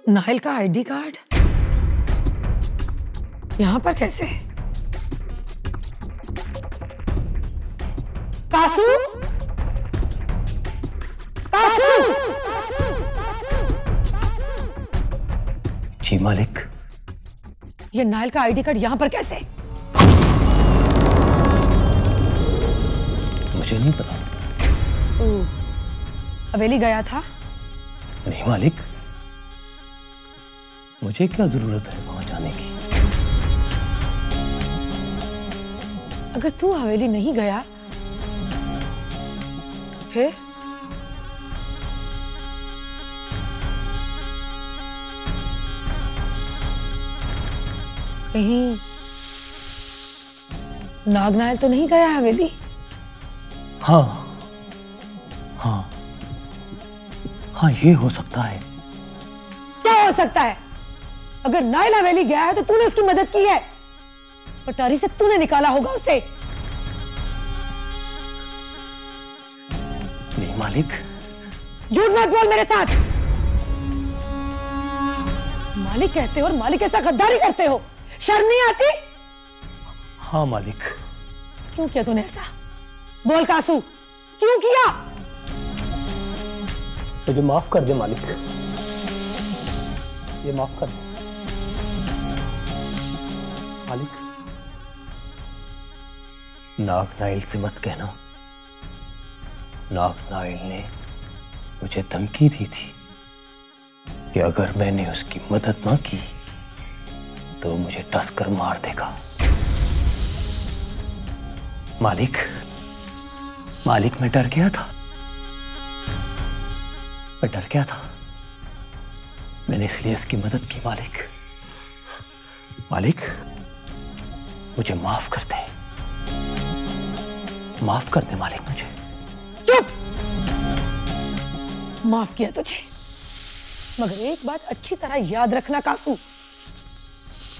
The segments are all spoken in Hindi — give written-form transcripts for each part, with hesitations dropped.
नाहिल का आईडी कार्ड यहाँ पर कैसे? कासू, कासू! जी मालिक। ये नाहिल का आईडी कार्ड यहाँ पर कैसे? मुझे नहीं पता। हवेली गया था? नहीं मालिक, मुझे क्या जरूरत है वहां जाने की। अगर तू हवेली नहीं गया तो फिर? कहीं नागनायल तो नहीं गया हवेली? हाँ हाँ हाँ, ये हो सकता है। क्या हो सकता है? अगर नाइल हवेली गया है तो तूने उसकी मदद की है। पटारी से तूने निकाला होगा उसे। नहीं मालिक। झूठ मत बोल मेरे साथ। मालिक कहते हो और मालिक ऐसा गद्दारी करते हो, शर्म नहीं आती? हाँ मालिक। क्यों किया तूने ऐसा? बोल कासू, क्यों किया? मुझे माफ कर दे मालिक, ये माफ कर दे मालिक। नागनाइल से मत कहना। नागनाइल ने मुझे धमकी दी थी कि अगर मैंने उसकी मदद ना की तो मुझे डस कर मार देगा। मालिक, मालिक मैं डर गया था, मैं डर गया था, मैंने इसलिए उसकी मदद की। मालिक, मालिक मुझे माफ कर दे, माफ कर दे मालिक मुझे। चुप! माफ किया तुझे, मगर एक बात अच्छी तरह याद रखना कासू,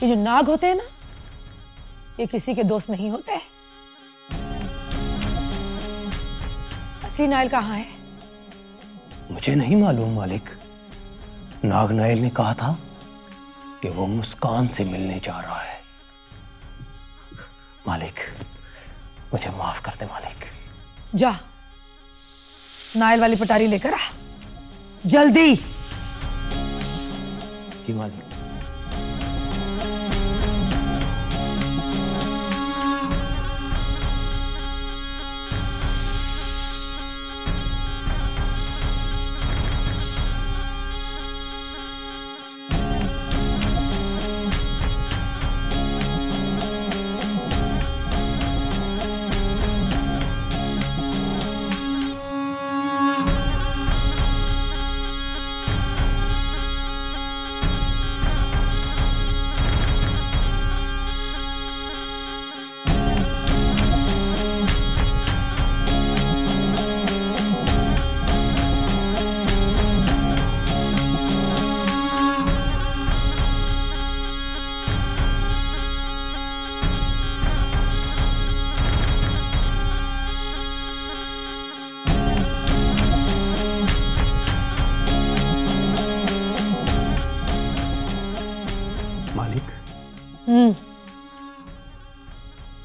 ये जो नाग होते हैं ना, ये किसी के दोस्त नहीं होते। असली नाइल कहाँ है? मुझे नहीं मालूम मालिक। नागनाइल ने कहा था कि वो मुस्कान से मिलने जा रहा है। मालिक मुझे माफ कर दे मालिक। जा नाइल वाली पटारी लेकर आ, जल्दी। जी मालिक।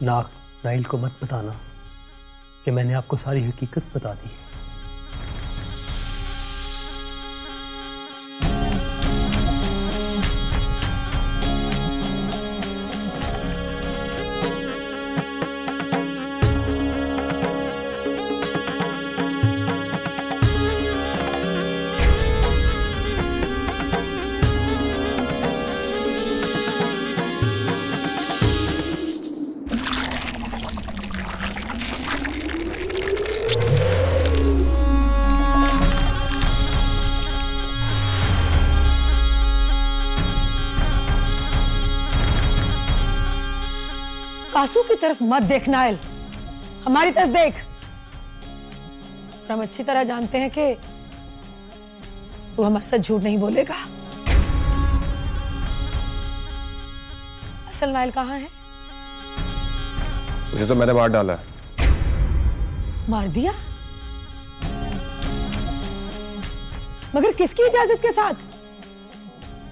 नागनाइल को मत बताना कि मैंने आपको सारी हकीकत बता दी। कासू की तरफ मत देख नाइल, हमारी तरफ देख। हम अच्छी तरह जानते हैं कि तू हमारे साथ झूठ नहीं बोलेगा। असल नाइल कहाँ है? उसे तो मैंने मार डाला है। मार दिया? मगर किसकी इजाजत के साथ?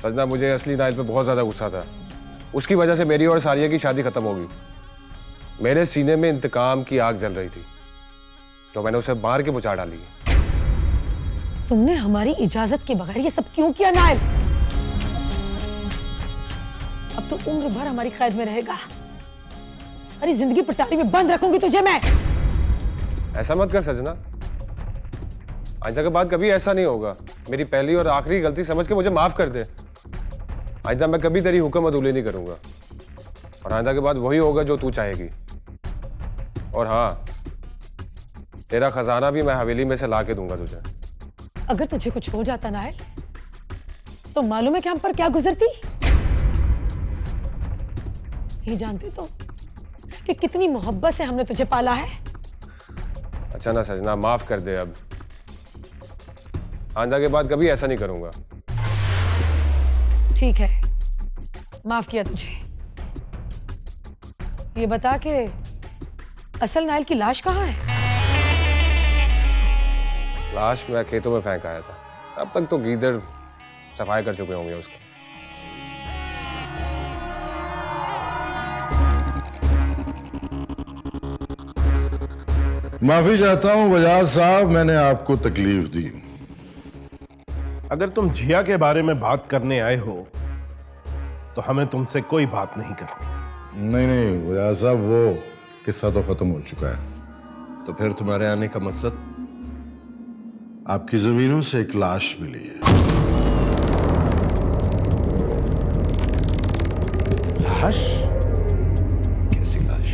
सजना, मुझे असली नाइल पे बहुत ज्यादा गुस्सा था। उसकी वजह से मेरी और सारिया की शादी खत्म हो गई। मेरे सीने में इंतकाम की आग जल रही थी, तो मैंने उसे मार के बुझा डाली। तुमने हमारी इजाजत के बगैर ये सब क्यों किया नाइल? अब तो उम्र भर हमारी कैद में रहेगा। सारी जिंदगी पटारी में बंद रखूंगी तुझे मैं। ऐसा मत कर सजना, आइंदा के बाद कभी ऐसा नहीं होगा। मेरी पहली और आखिरी गलती समझ के मुझे माफ कर दे। आइंदा मैं कभी तेरी हुक्म अदूली नहीं करूंगा, और आइंदा के बाद वही होगा जो तू चाहेगी। और हाँ, तेरा खजाना भी मैं हवेली में से ला के दूंगा तुझे। अगर तुझे कुछ हो जाता नाइल, तो मालूम है कि हम पर क्या गुजरती? नहीं जानते तो कि कितनी मोहब्बत से हमने तुझे पाला है। अच्छा ना सजना, माफ कर दे। अब आइंदा के बाद कभी ऐसा नहीं करूंगा। ठीक है, माफ किया तुझे। ये बता के असल नाइल की लाश कहाँ है? लाश मैं खेतों में फेंक आया था। अब तक तो गीदड़ सफाई कर चुके होंगे उसको। माफी चाहता हूं बजाज साहब, मैंने आपको तकलीफ दी। अगर तुम जिया के बारे में बात करने आए हो तो हमें तुमसे कोई बात नहीं करनी। नहीं बजाज साहब, वो किस्सा तो खत्म हो चुका है। तो फिर तुम्हारे आने का मकसद? आपकी जमीनों से एक लाश मिली है। लाश? कैसी लाश?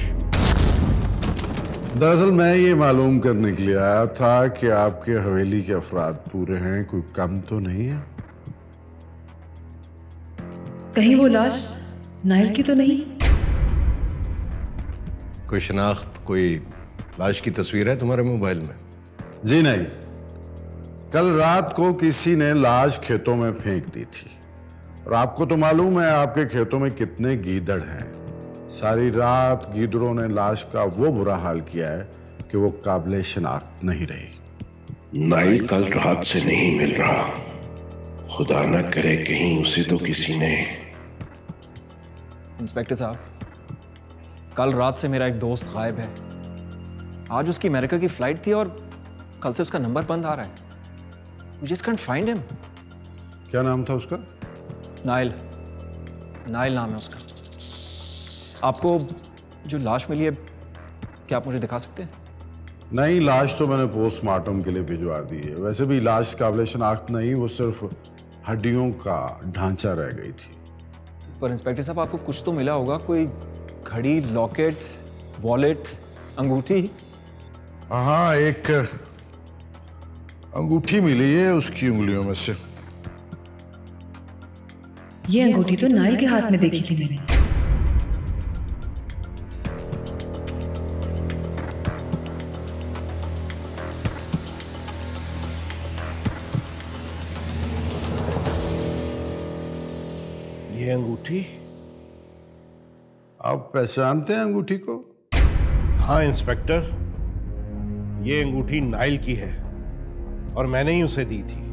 दरअसल मैं ये मालूम करने के लिए आया था कि आपके हवेली के अफराद पूरे हैं, कोई कम तो नहीं है। कहीं वो लाश नाइल की तो नहीं? कोई शनाख्त, कोई लाश की तस्वीर है तुम्हारे मोबाइल में? जी नहीं, कल रात को किसी ने लाश खेतों में फेंक दी थी, और आपको तो मालूम है आपके खेतों में कितने गीदड़ हैं। सारी रात गीदड़ों ने लाश का वो बुरा हाल किया है कि वो काबिले शनाख्त नहीं रही। नाइल कल रात से नहीं मिल रहा। खुदा न करे कहीं उसे तो किसी ने। इंस्पेक्टर साहब, कल रात से मेरा एक दोस्त गायब है। आज उसकी अमेरिका की फ्लाइट थी और कल से उसका नंबर बंद आ रहा है। We just can't find him. क्या नाम था उसका? नाइल। नाइल नाम है उसका। आपको जो लाश मिली है, क्या आप मुझे दिखा सकते हैं? नहीं, लाश तो मैंने पोस्टमार्टम के लिए भिजवा दी है। वैसे भी लाश काबिले शनाख्त नहीं, वो सिर्फ हड्डियों का ढांचा रह गई थी। पर इंस्पेक्टर साहब, आपको कुछ तो मिला होगा, कोई घड़ी, लॉकेट, वॉलेट, अंगूठी? हाँ, एक अंगूठी मिली है उसकी उंगलियों में से। ये अंगूठी तो नाइल के हाथ में देखी थी मैंने। ये अंगूठी? आप पहचानते हैं अंगूठी को? हाँ इंस्पेक्टर, ये अंगूठी नाइल की है और मैंने ही उसे दी थी।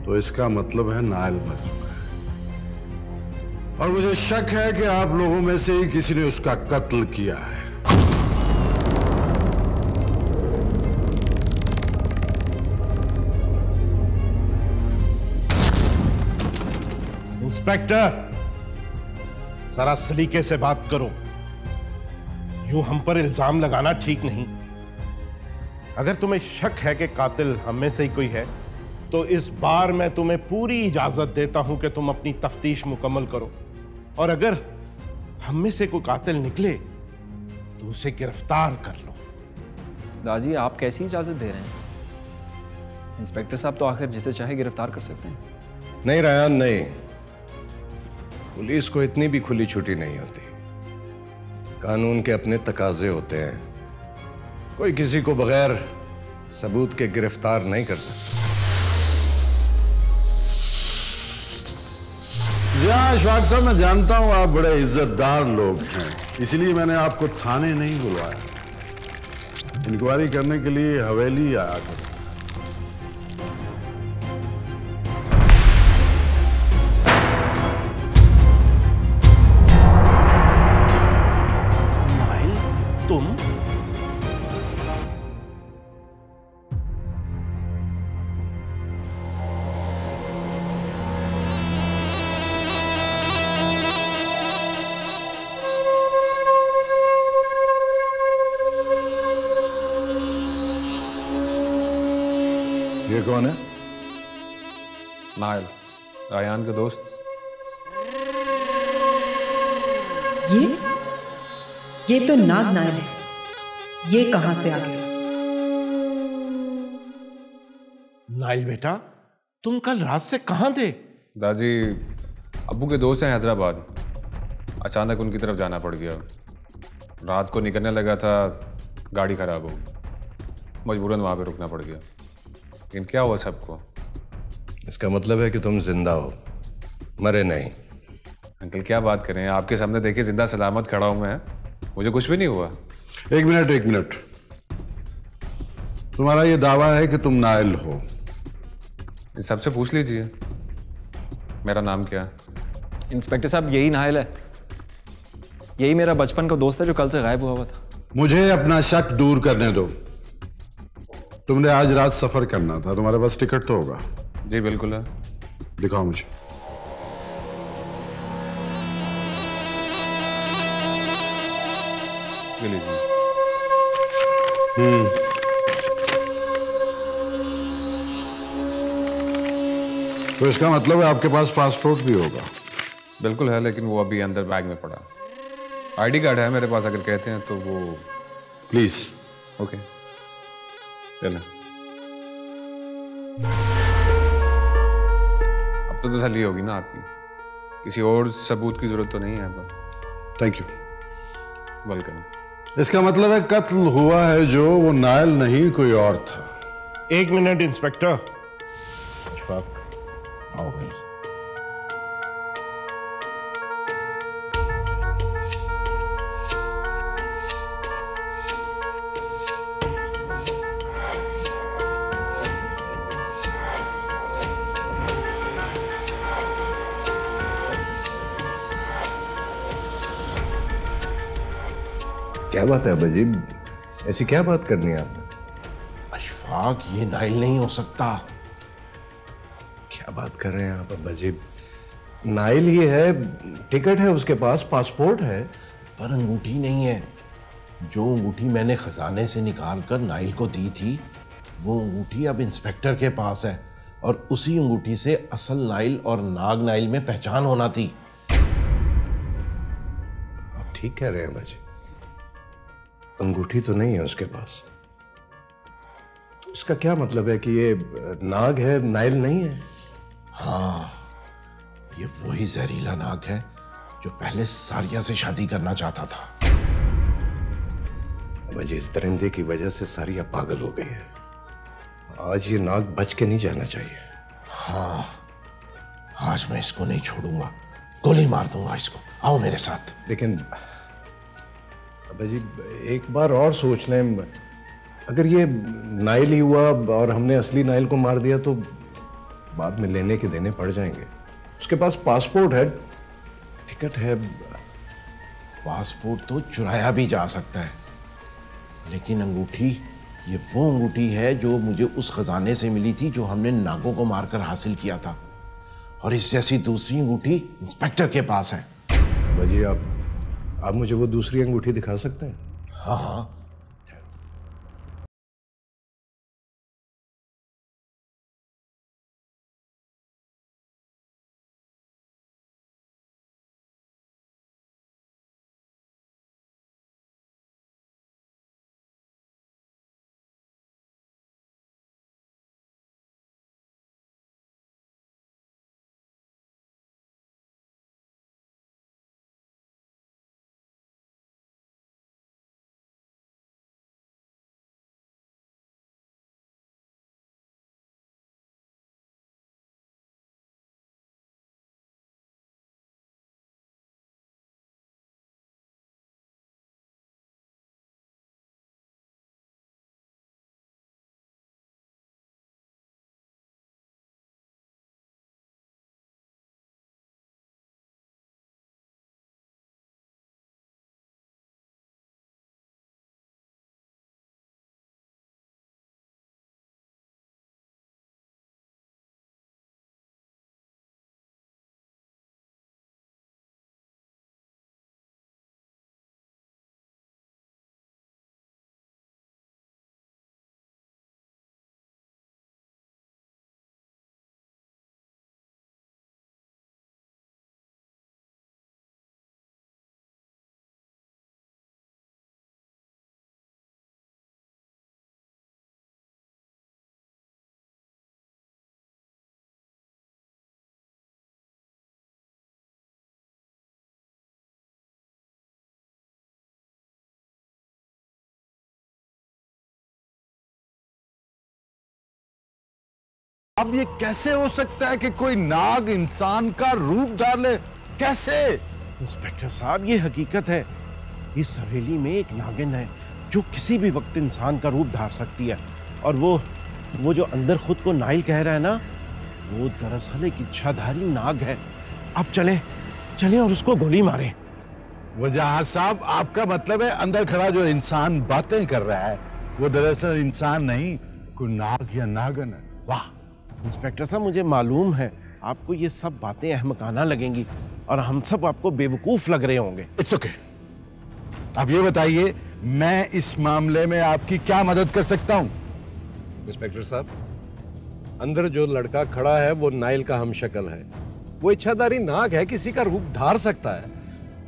तो इसका मतलब है नाइल मर चुका है, और मुझे शक है कि आप लोगों में से ही किसी ने उसका कत्ल किया है। इंस्पेक्टर, जरा सलीके से बात करो। यूं हम पर इल्जाम लगाना ठीक नहीं। अगर तुम्हें शक है कि कातिल हम में से ही कोई है, तो इस बार मैं तुम्हें पूरी इजाजत देता हूं कि तुम अपनी तफ्तीश मुकम्मल करो, और अगर हम में से कोई कातिल निकले तो उसे गिरफ्तार कर लो। दाजी, आप कैसी इजाजत दे रहे हैं? इंस्पेक्टर साहब तो आखिर जिसे चाहे गिरफ्तार कर सकते हैं। नहीं रायन, नहीं। पुलिस को इतनी भी खुली छुट्टी नहीं होती। कानून के अपने तकाजे होते हैं। कोई किसी को बगैर सबूत के गिरफ्तार नहीं कर सकता। जी हाँ अशफाक साहब, मैं जानता हूं आप बड़े इज्जतदार लोग हैं, इसलिए मैंने आपको थाने नहीं बुलवाया। इंक्वायरी करने के लिए हवेली आया था। तुम? ये कौन है? नायल, रायान के दोस्त। ये तो नाग नायल है। ये कहां से आ गया? नाइल बेटा, तुम कल रात से कहां थे? दादी, अब्बू के दोस्त हैं हैदराबाद। अचानक उनकी तरफ जाना पड़ गया। रात को निकलने लगा था, गाड़ी खराब हो, मजबूरन वहां पे रुकना पड़ गया। लेकिन क्या हुआ सबको? इसका मतलब है कि तुम जिंदा हो, मरे नहीं। अंकल क्या बात करें, आपके सामने देखिए जिंदा सलामत खड़ा हूं मैं, मुझे कुछ भी नहीं हुआ। एक मिनट। तुम्हारा ये दावा है कि तुम नायल हो? सबसे पूछ लीजिए मेरा नाम क्या है। इंस्पेक्टर साहब, यही नायल है। यही मेरा बचपन का दोस्त है जो कल से गायब हुआ था। मुझे अपना शक दूर करने दो। तुमने आज रात सफर करना था, तुम्हारे पास टिकट तो होगा? जी बिल्कुल है। दिखाओ मुझे। ये लीजिए। तो इसका मतलब है आपके पास पासपोर्ट भी होगा? बिल्कुल है, लेकिन वो अभी अंदर बैग में पड़ा। आईडी कार्ड है मेरे पास, अगर कहते हैं तो वो। प्लीज। ओके चलें। अब तो तसल्ली होगी ना आपकी, किसी और सबूत की जरूरत तो नहीं है अब। Thank you. वेलकम। इसका मतलब है कत्ल हुआ है जो वो नायल नहीं कोई और था। एक मिनट इंस्पेक्टर। अशफाक, आओ भाई। क्या बात है अब्बाजी, ऐसी क्या बात करनी है आपने? अशफाक, ये नाइल नहीं हो सकता। क्या बात कर रहे हैं आप अब्बाजी? नाइल ये है, टिकट है उसके पास, पासपोर्ट है, पर अंगूठी नहीं है। जो अंगूठी मैंने खजाने से निकाल कर नाइल को दी थी, वो अंगूठी अब इंस्पेक्टर के पास है, और उसी अंगूठी से असल नाइल और नाग नाइल में पहचान होना थी। आप ठीक कह रहे हैं अब्बाजी, अंगूठी तो नहीं है उसके पास। तो इसका क्या मतलब है कि ये नाग है, नाइल नहीं है? हाँ, ये वही जहरीला नाग है जो पहले सारिया से शादी करना चाहता था। अब्बाजी, इस दरिंदे की वजह से सारिया पागल हो गई है। आज ये नाग बच के नहीं जाना चाहिए। हाँ, आज मैं इसको नहीं छोड़ूंगा, गोली मार दूंगा इसको। आओ मेरे साथ। लेकिन अब्बाजी, एक बार और सोच लें, अगर ये नाइल ही हुआ और हमने असली नाइल को मार दिया तो बाद में लेने के देने पड़ जाएंगे। उसके पास पासपोर्ट है, टिकट है। पासपोर्ट तो चुराया भी जा सकता है, लेकिन अंगूठी, ये वो अंगूठी है जो मुझे उस खजाने से मिली थी जो हमने नागों को मारकर हासिल किया था, और इस जैसी दूसरी अंगूठी इंस्पेक्टर के पास है। अब्बाजी, आप मुझे वो दूसरी अंगूठी दिखा सकते हैं? हाँ हाँ, अब ये कैसे हो सकता है कि कोई नाग इंसान का रूप धार ले? कैसे? इंस्पेक्टर साहब, ये हकीकत है। इस हवेली में एक नागिन है जो किसी भी वक्त इंसान का रूप धार सकती है। और वो जो अंदर खुद को नाइल कह रहा है ना, वो दरअसल एक इच्छाधारी नाग है। अब चले और उसको गोली मारे। वजाहत साहब, आपका मतलब है अंदर खड़ा जो इंसान बातें कर रहा है वो दरअसल इंसान नहीं, कोई नाग या नागन है? वाह इंस्पेक्टर साहब, मुझे मालूम है आपको ये सब बातें अहमकाना लगेंगी और हम सब आपको बेवकूफ लग रहे होंगे। It's okay. अब ये बताइए, मैं इस मामले में आपकी क्या मदद कर सकता हूं? इंस्पेक्टर साहब, अंदर जो लड़का खड़ा है वो नाइल का हमशक्ल है। वो इच्छाधारी नाग है, किसी का रूप धार सकता है।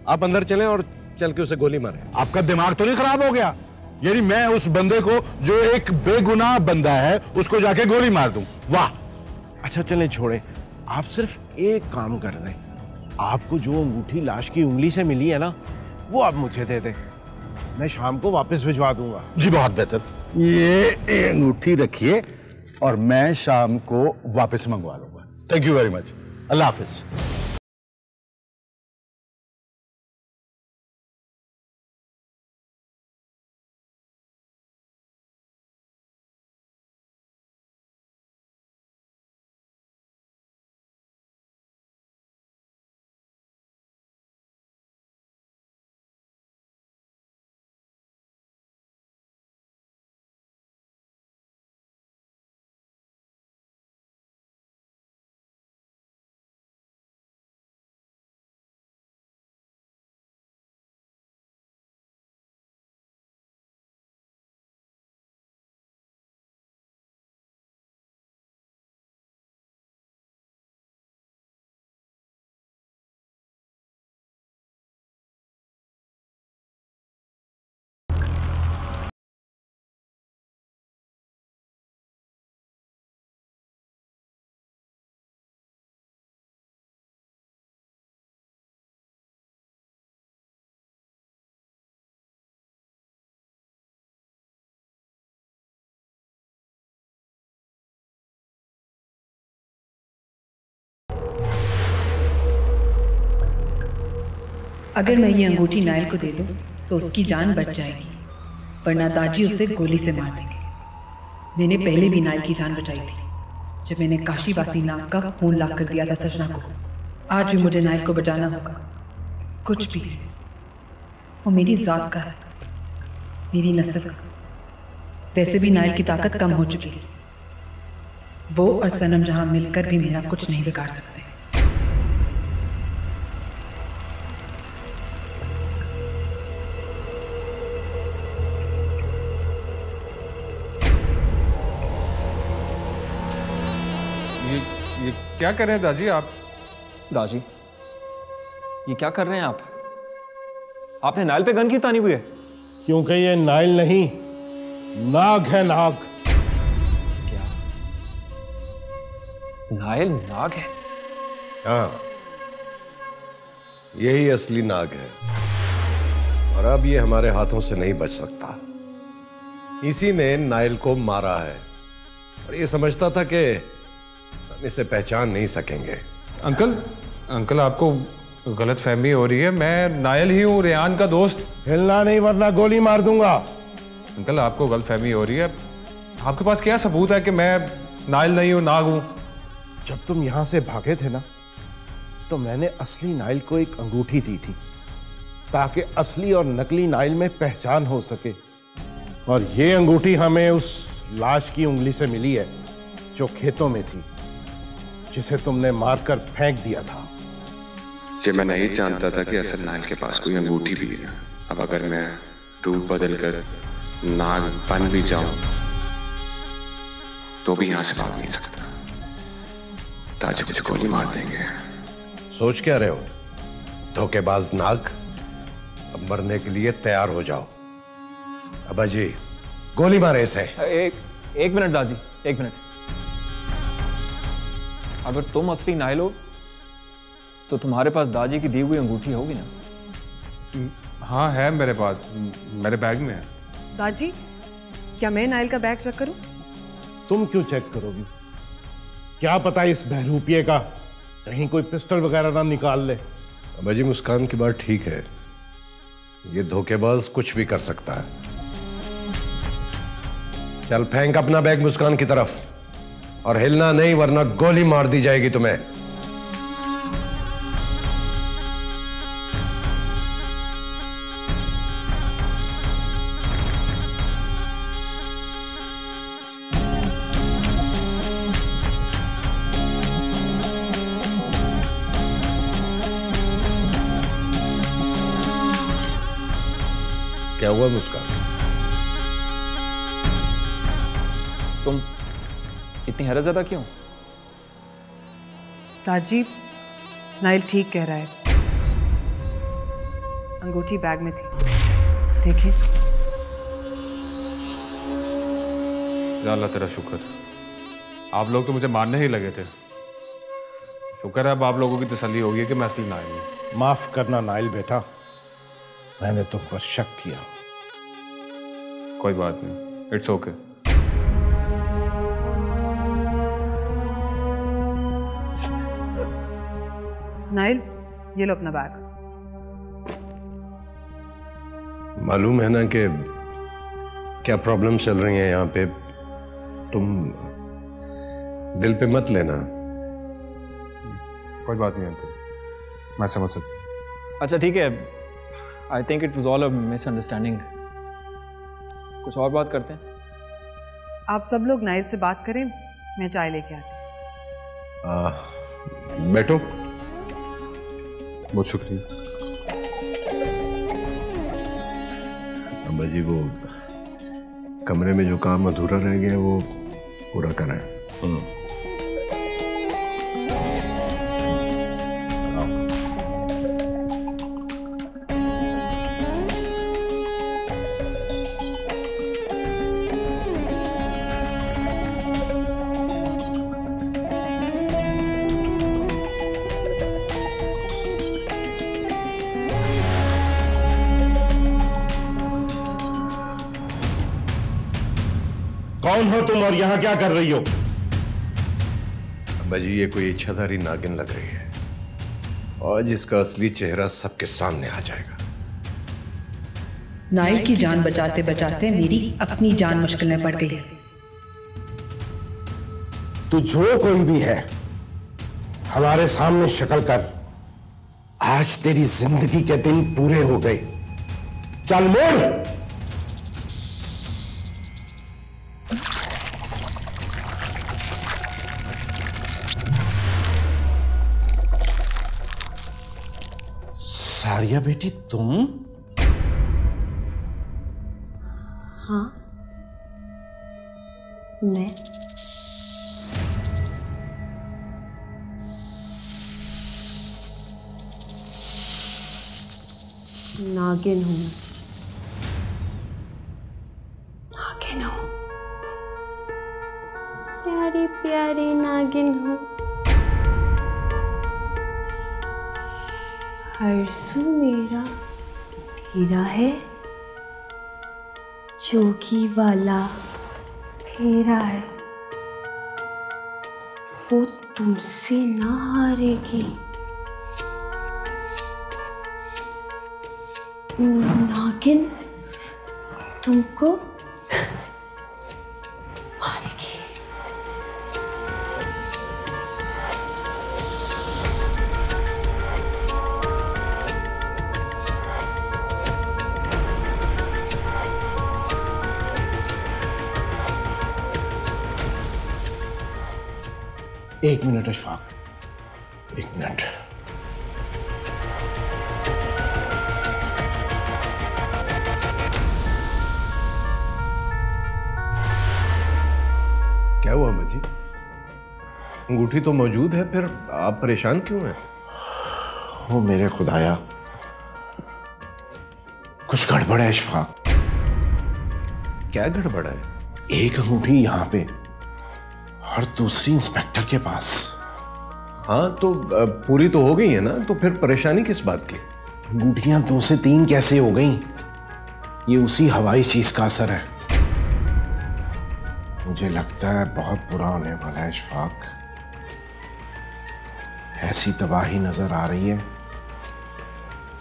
आप अंदर चलें और चल के उसे गोली मारें। आपका दिमाग तो नहीं खराब हो गया? यानी मैं उस बंदे को जो एक बेगुनाह बंदा है उसको जाके गोली मार दूं? वाह। अच्छा चलें, छोड़े। आप सिर्फ एक काम कर दें, आपको जो अंगूठी लाश की उंगली से मिली है ना, वो आप मुझे दे दें। मैं शाम को वापस भिजवा दूंगा। जी बहुत बेहतर। ये अंगूठी रखिए और मैं शाम को वापस मंगवा लूंगा। Thank you very much. अल्लाह हाफिज। अगर मैं ये अंगूठी नाइल को दे दूं तो उसकी जान बच जाएगी, वरना दाजी उसे गोली से मार देंगे। मैंने पहले भी नाइल की जान बचाई थी जब मैंने काशीवासी नाग का खून लाग कर दिया था सजना को। आज भी मुझे नाइल को बचाना होगा। कुछ भी, वो मेरी जात का है, मेरी नस्ल का। वैसे भी नाइल की ताकत कम हो चुकी है। वो और सनम जहां मिलकर भी मेरा कुछ नहीं बिगाड़ सकते। ये क्या कर रहे हैं दाजी आप? दाजी, ये क्या कर रहे हैं आप? आपने नाइल पे गन की तानी हुई है? क्योंकि ये नाइल नहीं, नाग है, नाग। क्या नाइल नाग है? हाँ, यही असली नाग है और अब ये हमारे हाथों से नहीं बच सकता। इसी ने नाइल को मारा है और ये समझता था कि हम इसे पहचान नहीं सकेंगे। अंकल आपको गलत फहमी हो रही है। मैं नाइल ही हूँ, रेहान का दोस्त। हिलना नहीं वरना गोली मार दूंगा। अंकल आपको गलत फहमी हो रही है। आपके पास क्या सबूत है कि मैं नाइल नहीं हूँ, नाग हूँ? जब तुम यहां से भागे थे ना, तो मैंने असली नाइल को एक अंगूठी दी थी ताकि असली और नकली नाइल में पहचान हो सके। और ये अंगूठी हमें उस लाश की उंगली से मिली है जो खेतों में थी, जिसे तुमने मारकर फेंक दिया था। जी मैं नहीं जानता था कि असल नाइल के पास कोई अंगूठी भी है। अब अगर मैं रूप बदल कर नाग बन भी जाऊं तो भी यहां से भाग नहीं सकता। ताजी मुझे गोली मार देंगे। सोच क्या रहे हो धोखेबाज नाग? अब मरने के लिए तैयार हो जाओ। अब्बा जी, गोली मारे इसे। एक मिनट दाजी, एक मिनट। अगर तुम असली नाइल हो तो तुम्हारे पास दादी की दी हुई अंगूठी होगी ना? हाँ है मेरे पास, मेरे बैग में है। दादी, क्या मैं नाइल का बैग चेक करूं? तुम क्यों चेक करोगी? क्या पता इस बहरूपिये का कहीं कोई पिस्टल वगैरह ना निकाल ले। अबाजी मुस्कान की बात ठीक है, ये धोखेबाज कुछ भी कर सकता है। चल फेंक अपना बैग मुस्कान की तरफ और हिलना नहीं, वरना गोली मार दी जाएगी तुम्हें। क्या हुआ मुस्कान? तुम इतनी हैरत ज़्यादा क्यों? ताजी, नाइल ठीक कह रहा है। अंगूठी बैग में थी, देखिए। या अल्लाह तेरा शुक्र, आप लोग तो मुझे मारने ही लगे थे। शुक्र है अब आप लोगों की तसल्ली होगी कि मैं असली नाइल हूं। माफ करना नाइल बेटा, मैंने तुम पर शक किया। कोई बात नहीं, इट्स ओके। नाइल, ये लो अपना बैग। मालूम है ना कि क्या प्रॉब्लम चल रही है यहाँ पे, तुम दिल पे मत लेना। कोई बात नहीं अंकल, मैं समझ सकता हूँ। अच्छा ठीक है, I think it was all a misunderstanding. कुछ और बात करते हैं। आप सब लोग नाइल से बात करें, मैं चाय लेके आती हूँ। बैठो। बहुत शुक्रिया। अम्बा जी, वो कमरे में जो काम अधूरा रह गया वो पूरा करें। कौन हो तुम और यहां क्या कर रही हो? अब्बा जी, ये कोई इच्छाधारी नागिन लग रही है और जिसका असली चेहरा सबके सामने आ जाएगा। नाइल की जान बचाते बचाते मेरी अपनी जान मुश्किल में पड़ गई है। तू जो कोई भी है, हमारे सामने शक्ल कर। आज तेरी जिंदगी के दिन पूरे हो गए। चल मोड़। सारिया बेटी, तुम? हाँ, मैं नागिन हूं। नागिन हूं, प्यारी प्यारी नागिन हूं। हर्षू मेरा हीरा है, जोगी वाला फेरा है। वो तुमसे ना हारेगी। नागिन तुमको मारेगी। एक मिनट अशफाक, एक मिनट। क्या हुआ अम्मा जी? अंगूठी तो मौजूद है, फिर आप परेशान क्यों हैं? वो मेरे खुदाया, कुछ गड़बड़ है अशफाक। क्या गड़बड़ है? एक अंगूठी यहाँ पे और दूसरी इंस्पेक्टर के पास। हाँ तो पूरी तो हो गई है ना, तो फिर परेशानी किस बात की? अंगूठियां 2 से 3 कैसे हो गई? ये उसी हवाई चीज का असर है। मुझे लगता है बहुत बुरा होने वाला है अशफाक। ऐसी तबाही नजर आ रही है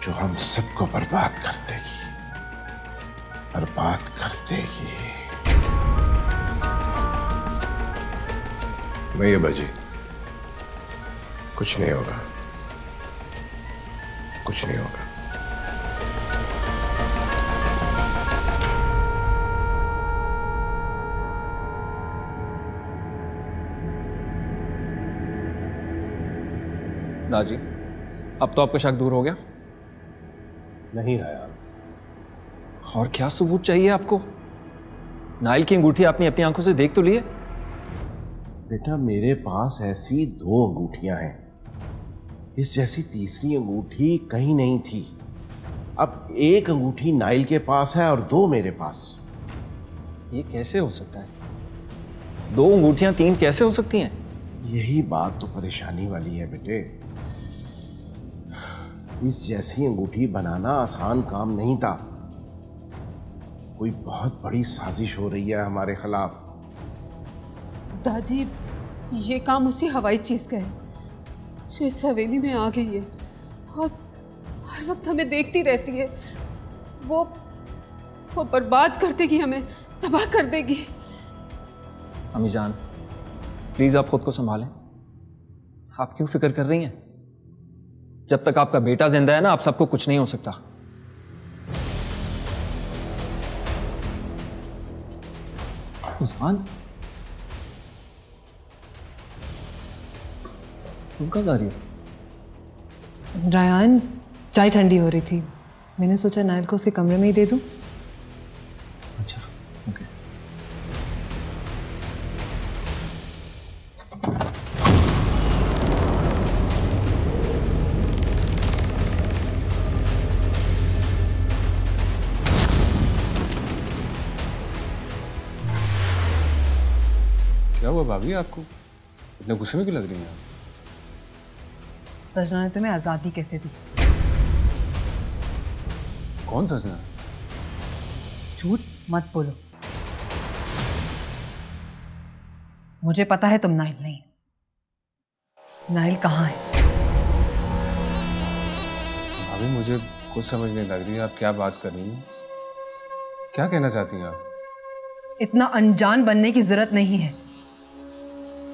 जो हम सबको बर्बाद कर देगी, बर्बाद कर देगी। नहीं है बाजी, कुछ नहीं होगा, कुछ नहीं होगा। दाजी, अब तो आपका शक दूर हो गया? नहीं रहा। और क्या सबूत चाहिए आपको? नाइल की अंगूठी आपने अपनी आंखों से देख तो लिए? बेटा, मेरे पास ऐसी 2 अंगूठियां हैं, इस जैसी तीसरी अंगूठी कहीं नहीं थी। अब 1 अंगूठी नाइल के पास है और 2 मेरे पास। ये कैसे हो सकता है? 2 अंगूठियां 3 कैसे हो सकती हैं? यही बात तो परेशानी वाली है बेटे। इस जैसी अंगूठी बनाना आसान काम नहीं था। कोई बहुत बड़ी साजिश हो रही है हमारे खिलाफ। दादी, ये काम उसी हवाई चीज का है जो इस हवेली में आ गई है और हर वक्त हमें देखती रहती है। वो बर्बाद कर देगी, हमें तबाह कर देगी। अम्मी जान, प्लीज आप खुद को संभालें। आप क्यों फिक्र कर रही हैं? जब तक आपका बेटा जिंदा है ना, आप सबको कुछ नहीं हो सकता। मुस्कान, तुम कहाँ जा रही हो? रायान, चाय ठंडी हो रही थी, मैंने सोचा नाइल को उसके कमरे में ही दे दूं। अच्छा, ओके। क्या हुआ भाभी आपको? इतने गुस्से में क्यों लग रही हैं आप? सजना ने तुम्हें आजादी कैसे दी? कौन सजना? झूठ मत बोलो। मुझे पता है तुम नाइल नहीं। नाइल कहाँ है? भाभी मुझे कुछ समझ नहीं लग रही है, आप क्या बात कर रही हैं? क्या कहना चाहती हैं आप? इतना अनजान बनने की जरूरत नहीं है।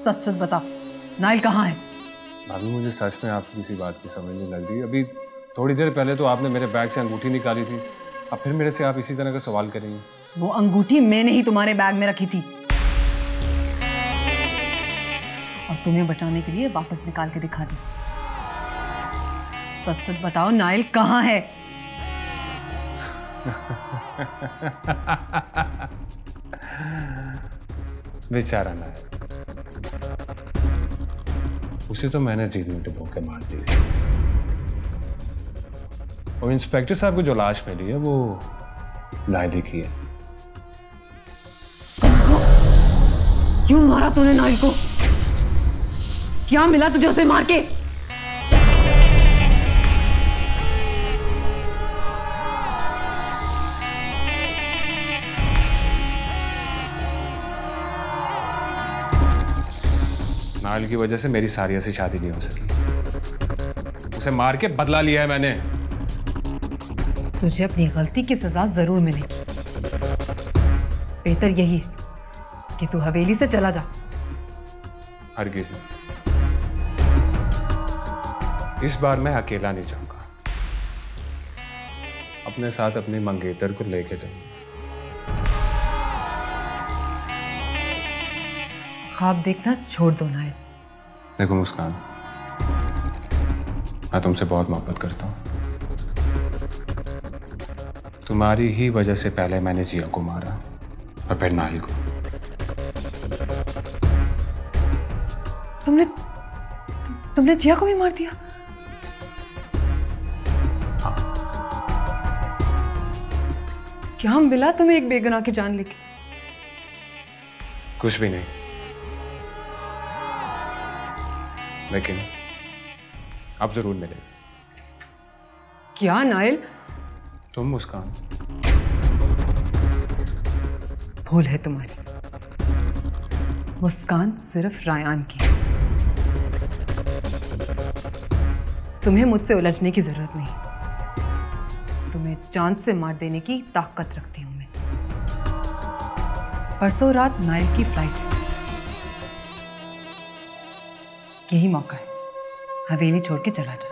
सच सच बताओ, नाइल कहाँ है? भाभी मुझे सच में आपकी किसी बात की समझ नहीं लग रही। अभी थोड़ी देर पहले तो आपने मेरे बैग से अंगूठी निकाली थी, अब फिर मेरे से आप इसी तरह का सवाल करेंगे। वो अंगूठी मैंने ही तुम्हारे बैग में रखी थी और तुम्हें बचाने के लिए वापस निकाल के दिखा दी। सच सच बताओ, नाइल कहाँ है? बेचारा नाइल, उसे तो मैंने जेल में डुबो के मार दिया। और इंस्पेक्टर साहब को जो लाश मिली है वो नाइल की है। क्यों मारा तूने नाइल को? क्या मिला तुझे उसे मार के? नाइल की वजह से मेरी सारिया से शादी नहीं हो सकी। उसे मार के बदला लिया है मैंने। तुझे अपनी गलती की सजा जरूर मिलेगी। बेहतर यही है कि तू हवेली से चला जा। हरगिज़ नहीं, इस बार मैं अकेला नहीं जाऊंगा। अपने साथ अपनी मंगेतर को लेके जाऊंगा। ख्वाब देखना छोड़ दो नाइल। देखो मुस्कान, मैं तुमसे बहुत मोहब्बत करता हूँ। तुम्हारी ही वजह से पहले मैंने जिया को मारा और फिर नाइल को। तुमने जिया को भी मार दिया? हाँ। क्या मिला तुम्हें एक बेगुनाह की जान लेके? कुछ भी नहीं, लेकिन आप जरूर मिलेंगे। क्या नाइल? तुम मुस्कान। भूल है तुम्हारी। मुस्कान सिर्फ रायान की। तुम्हें मुझसे उलझने की जरूरत नहीं। तुम्हें चांद से मार देने की ताकत रखती हूं मैं। परसों रात नाइल की फ्लाइट है। यही मौका है, हवेली छोड़ के चला जा।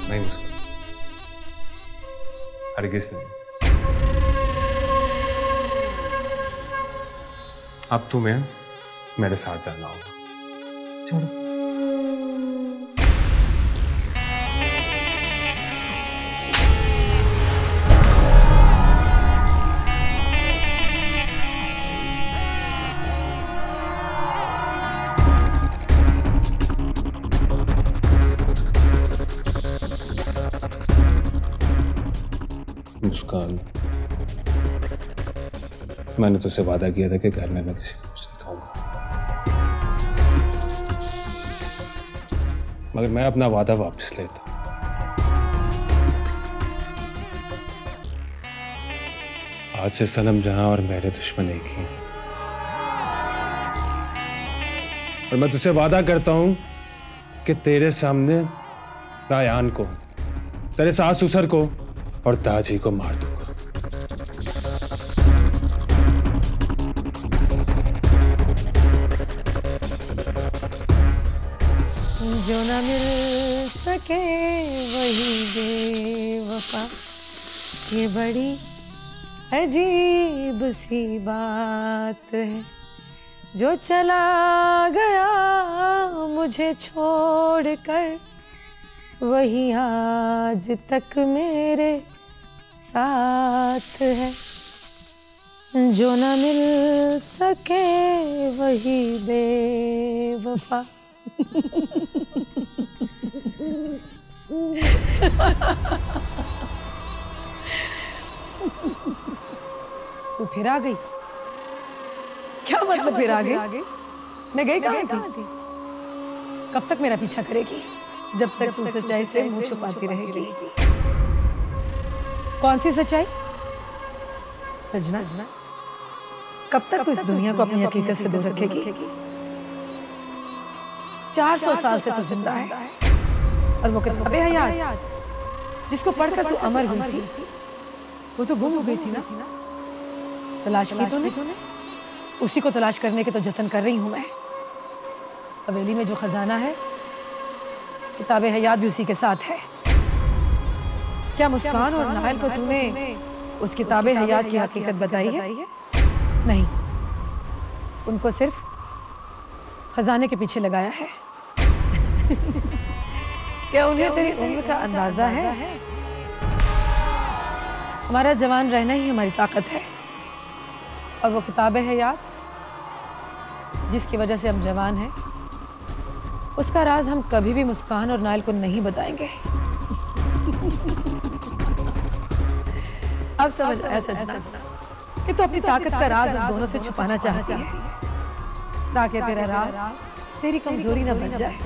नहीं मुस्कान, हरगिज़ नहीं। अब तुम्हें मेरे साथ जाना होगा। छोड़ो। मुस्कान, मैंने तुझसे वादा किया था कि घर में मैं किसी को कुछ नहीं कहूंगा, मगर मैं अपना वादा वापस लेता हूं। आज से सनम जहां और मेरे दुश्मन एक ही हैं। और मैं तुझसे वादा करता हूं कि तेरे सामने रायान को, तेरे सास ससुर को और ताजी को मार दूंगा। जो न मिल सके वही बेवफा, ये बड़ी अजीब सी बात है। जो चला गया मुझे छोड़कर, वही आज तक मेरे साथ है। जो न मिल सके वही बेवफा। तू फिर आ गई? क्या मतलब फिर आ गई? मैं गई कहाँ थी? कब तक मेरा पीछा करेगी? जब तक तू सच्चाई से मुंह छुपाती रहेगी। कौन सी सच्चाई? सजना, कब तक तू इस दुनिया को अपनी हकीकत से दूर रखेगी? 400 साल से तू जिंदा है और वो किताबे हयात जिसको पढ़कर तू अमर हुई थी, वो तो गुम हो गई थी ना। तलाश की तूने? उसी को तलाश करने के तो जतन कर रही हूं मैं। हवेली में जो खजाना है, किताबे हयात भी उसी के साथ है। क्या मुस्कान और नाइल को तूने उस किताबे हयात की हकीकत बताई है? नहीं, उनको सिर्फ खजाने के पीछे लगाया है। क्या उन्हें तेरी उम्र का अंदाजा है? हमारा जवान रहना ही हमारी ताकत है, और वो किताबें हयात जिसकी वजह से हम जवान हैं, उसका राज हम कभी भी मुस्कान और नाइल को नहीं बताएंगे। अब समझ आया सजना कि तू अपनी ताकत का राज हम दोनों से छुपाना चाहती है, ताकि तेरा राज तेरी कमजोरी न बन जाए।